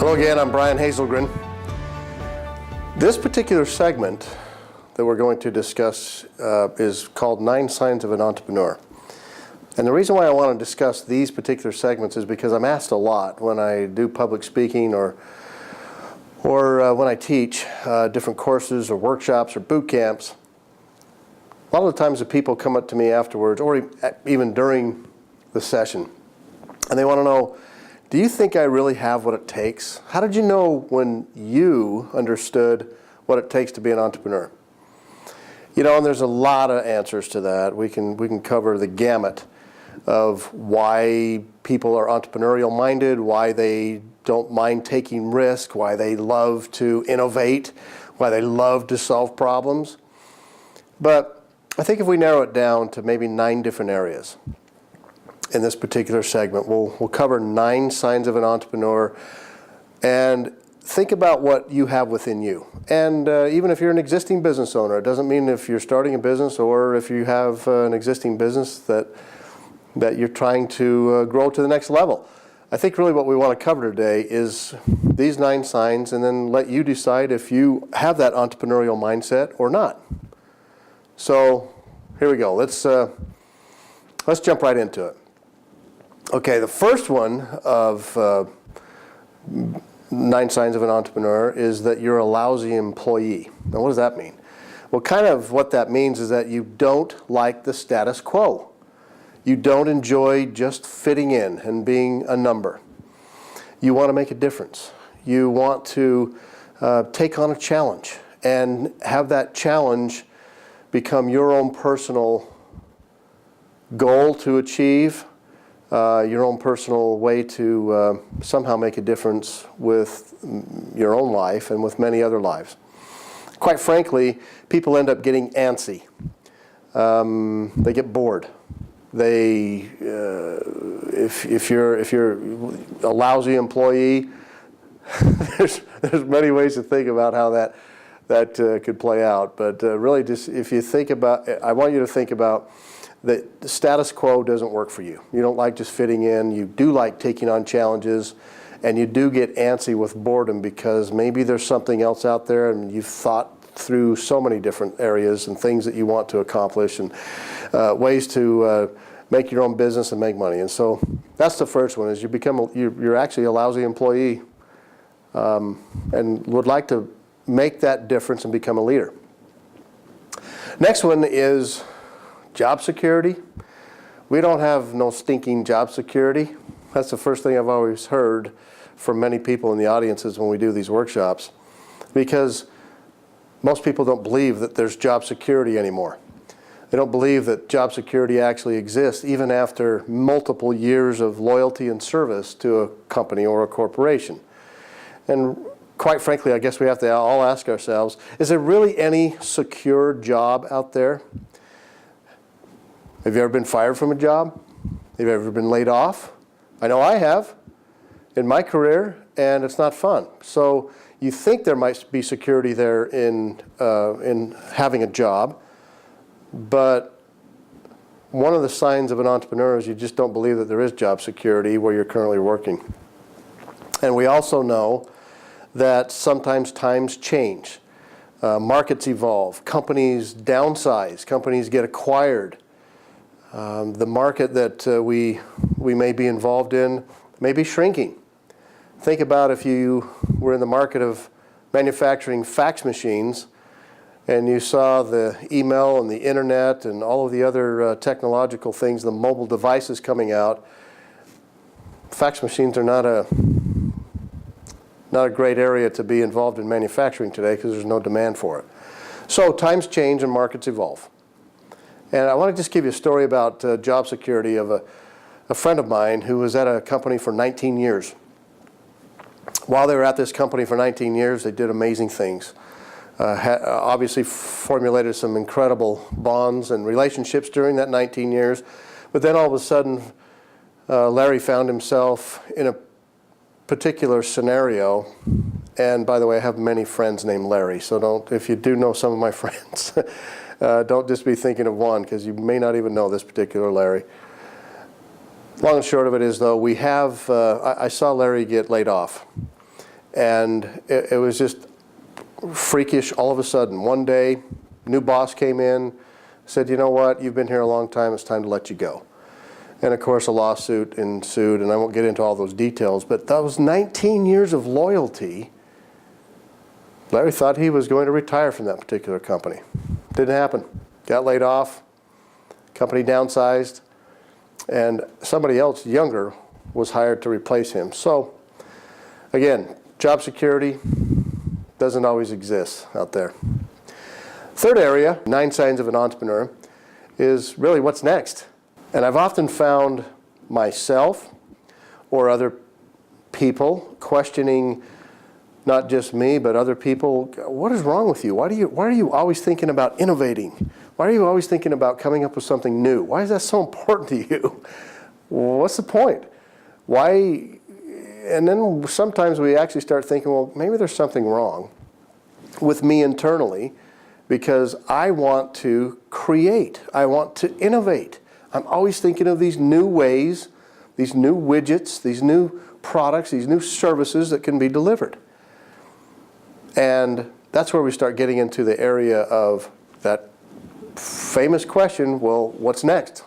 Hello again, I'm Brian Hazelgren. This particular segment that we're going to discuss is called 9 Signs of an Entrepreneur. And the reason why I want to discuss these particular segments is because I'm asked a lot when I do public speaking or when I teach different courses or workshops or boot camps. A lot of the times the people come up to me afterwards or even during the session and they want to know, do you think I really have what it takes? How did you know when you understood what it takes to be an entrepreneur? You know, and there's a lot of answers to that. We can cover the gamut of why people are entrepreneurial minded, why they don't mind taking risk, why they love to innovate, why they love to solve problems. But I think if we narrow it down to maybe 9 different areas in this particular segment, we'll cover 9 signs of an entrepreneur and think about what you have within you. And even if you're an existing business owner, it doesn't mean if you're starting a business or if you have an existing business that you're trying to grow to the next level. I think really what we want to cover today is these 9 signs and then let you decide if you have that entrepreneurial mindset or not. So here we go. Let's jump right into it. Okay, the first one of 9 signs of an entrepreneur is that you're a lousy employee. Now, what does that mean? Well, kind of what that means is that you don't like the status quo. You don't enjoy just fitting in and being a number. You want to make a difference. You want to take on a challenge and have that challenge become your own personal goal to achieve, your own personal way to somehow make a difference with your own life and with many other lives. Quite frankly, people end up getting antsy. They get bored. If you're a lousy employee, there's many ways to think about how that could play out. But really, just if you think about, I want you to think about that the status quo doesn't work for you. You don't like just fitting in. You do like taking on challenges, and you do get antsy with boredom because maybe there's something else out there, and you've thought through so many different areas and things that you want to accomplish and ways to make your own business and make money. And so that's the first one: is you're actually a lousy employee, and would like to make that difference and become a leader. Next one is job security. We don't have no stinking job security. That's the first thing I've always heard from many people in the audiences when we do these workshops, because most people don't believe that there's job security anymore. They don't believe that job security actually exists even after multiple years of loyalty and service to a company or a corporation. And quite frankly, I guess we have to all ask ourselves, is there really any secure job out there? Have you ever been fired from a job? Have you ever been laid off? I know I have in my career, and it's not fun. So you think there might be security there in having a job, but one of the signs of an entrepreneur is you just don't believe that there is job security where you're currently working. And we also know that sometimes times change. Markets evolve. Companies downsize. Companies get acquired. The market that we may be involved in may be shrinking. Think about if you were in the market of manufacturing fax machines and you saw the email and the internet and all of the other technological things, the mobile devices coming out. Fax machines are not a great area to be involved in manufacturing today because there's no demand for it. So times change and markets evolve. And I want to just give you a story about job security of a friend of mine who was at a company for 19 years. While they were at this company for 19 years, they did amazing things. Obviously formulated some incredible bonds and relationships during that 19 years. But then all of a sudden, Larry found himself in a particular scenario. And by the way, I have many friends named Larry, so if you do know some of my friends, don't just be thinking of one, because you may not even know this particular Larry. Long and short of it is, though, I saw Larry get laid off. And it was just freakish all of a sudden. One day, new boss came in, said, you know what, you've been here a long time, it's time to let you go. And of course a lawsuit ensued, and I won't get into all those details, but that was 19 years of loyalty. Larry thought he was going to retire from that particular company. Didn't happen. Got laid off, company downsized, and somebody else younger was hired to replace him. So again, job security doesn't always exist out there. Third area, 9 signs of an entrepreneur, is really what's next. And I've often found myself or other people questioning not just me, but other people, what is wrong with you? Why are you always thinking about innovating? Why are you always thinking about coming up with something new? Why is that so important to you? What's the point? Why? And then sometimes we actually start thinking, well, maybe there's something wrong with me internally, because I want to create. I want to innovate. I'm always thinking of these new ways, these new widgets, these new products, these new services that can be delivered. And that's where we start getting into the area of that famous question, well, what's next?